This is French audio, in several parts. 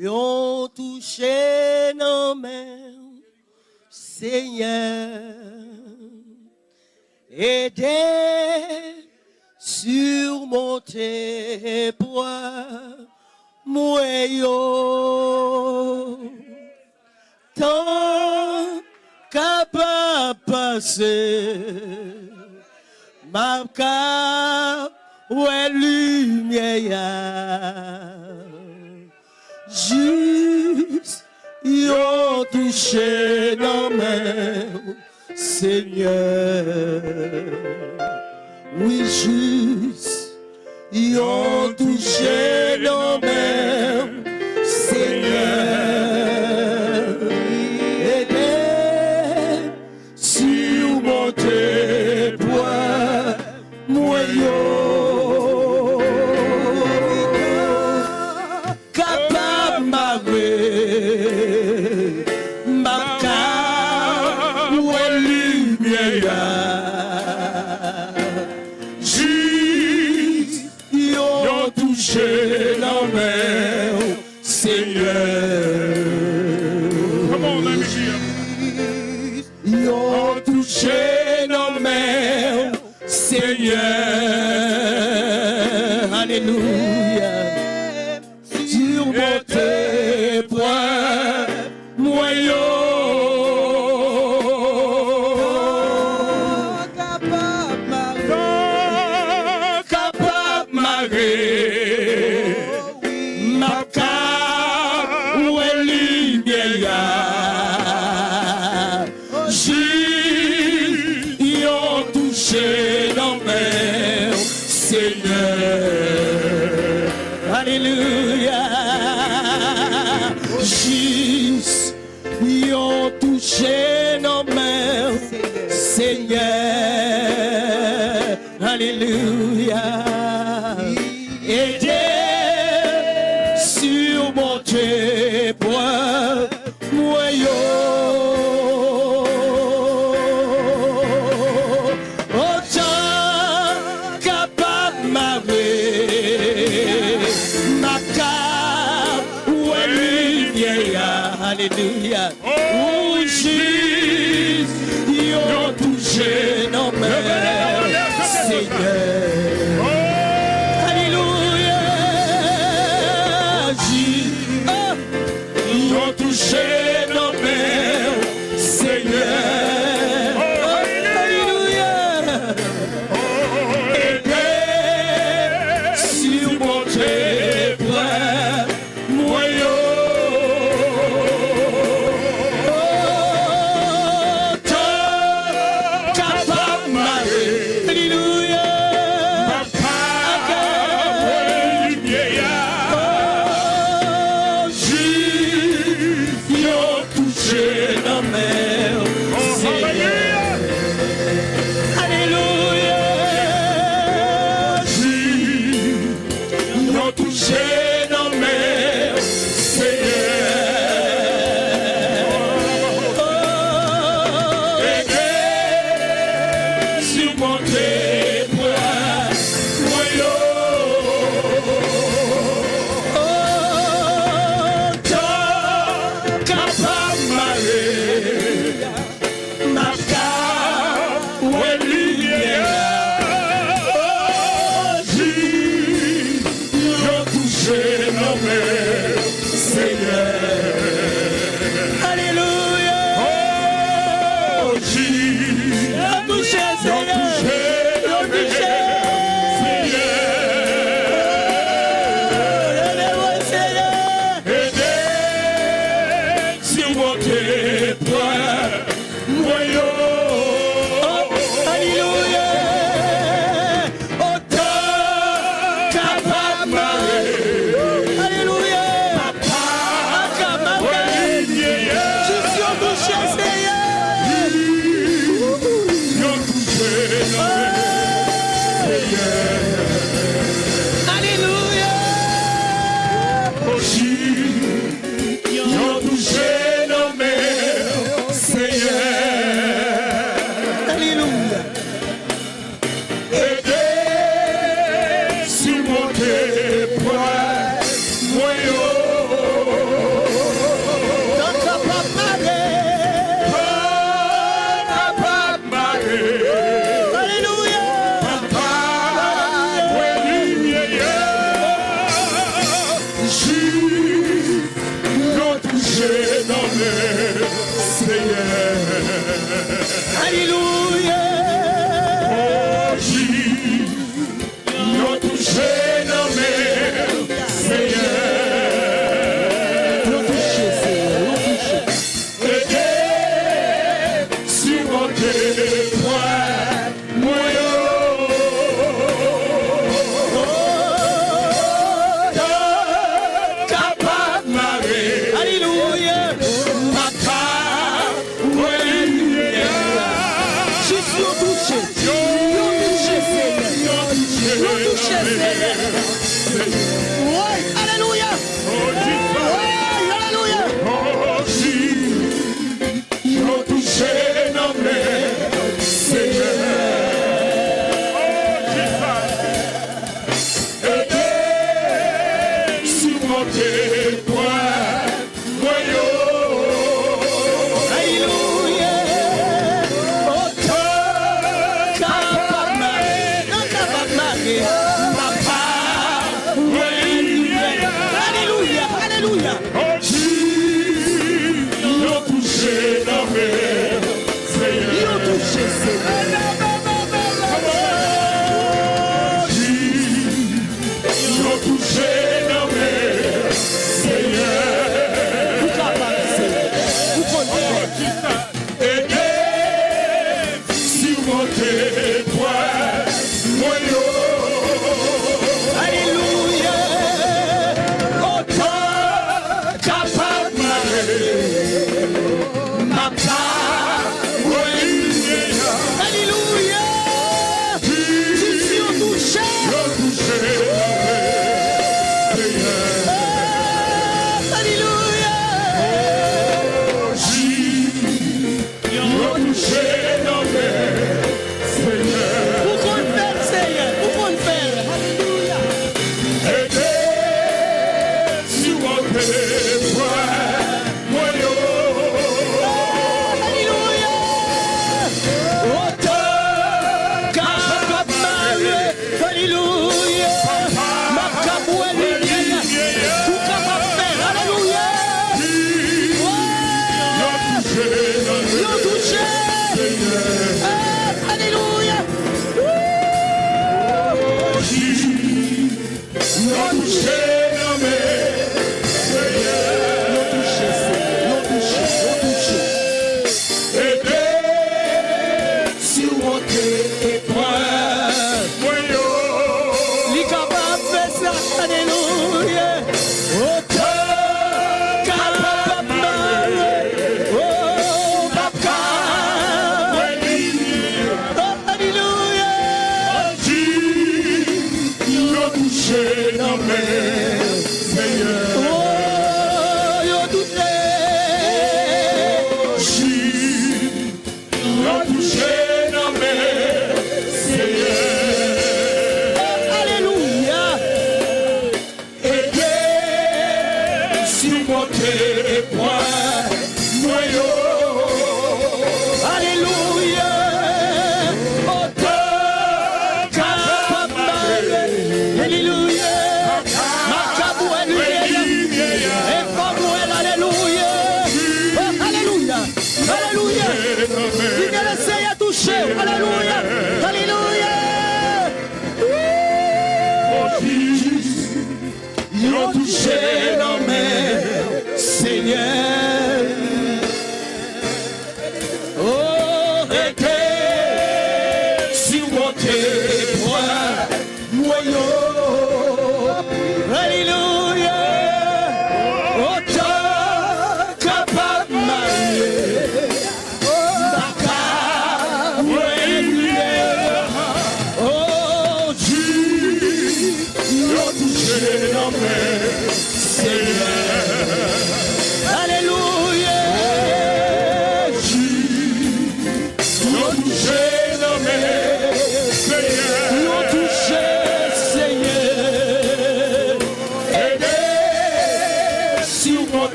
Yon touché nos mains, Seigneur, aidez, surmonter poids, moyo, tant capable passer, ma cap, ouais lumière. Juste, yon touché nos mains, Seigneur. Oui, juste, yon touché nos mains, Seigneur. Aidez, surmonter poids, moyau. Come on, let me hear. Yon touché nos mains, Seigneur. Alléluia. Surmonter point moyen. Capable Marie. Ma cap où est lumière. Ils ont touché nos mains, Seigneur. Alléluia. Juste, ils ont touché nos mains, Seigneur. Alléluia. Aidez, surmonter point moyen. Autant capable m'arrêter, ma cap où est lumière. Alléluia. Où juste, ils ont touché nos mains, Seigneur. Alléluia. Ils ont touché nos mains, Seigneur. Alléluia. Aidez, surmonter point moyen. Capable Marie. Alléluia. Alléluia. Alléluia. Oh, nous toucher nos mains, Seigneur. Nous toucher, Seigneur, nous toucher. Aider, surmonter, toi,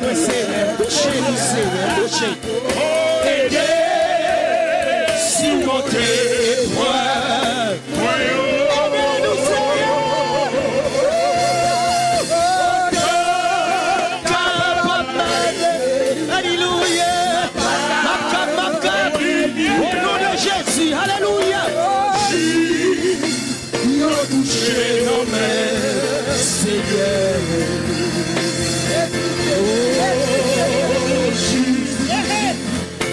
Touchez-nous, Seigneur. Touchez-nous, Seigneur. Touchez. Surmonter Aidez-nous, Seigneur. Alléluia. Au nom de Jésus. Alléluia. nous toucher nos mains, Seigneur.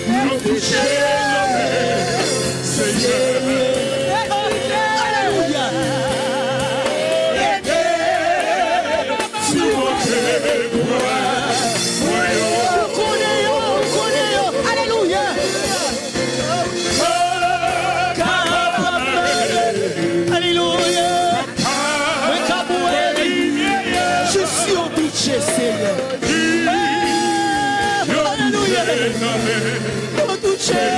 Nous toucher nos mains, Seigneur. Alléluia. Alléluia. Alléluia. Je suis au toucher, Seigneur. Alléluia. Au toucher.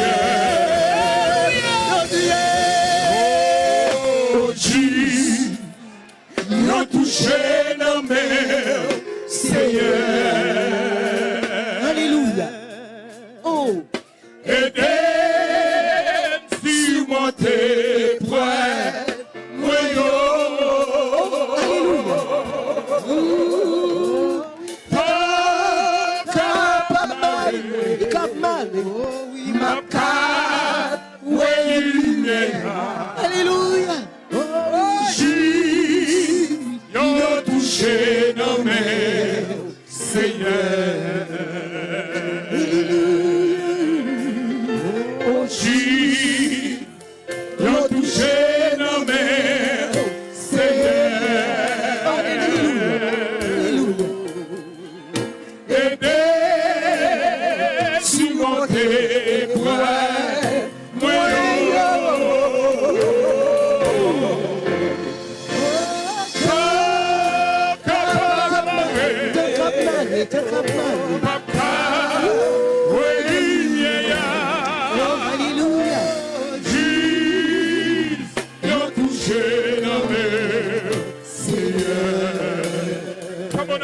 Oh Jésus, nous toucher nos mains, Seigneur. Alléluia. Oh. Aidez surmonter poids, Alléluia. nous toucher nos mains, Seigneur. Oh Jésus, nous toucher nos mains, Seigneur. Aidez surmonter poids. Alléluia. Nous toucher nos mains, Seigneur. Come on,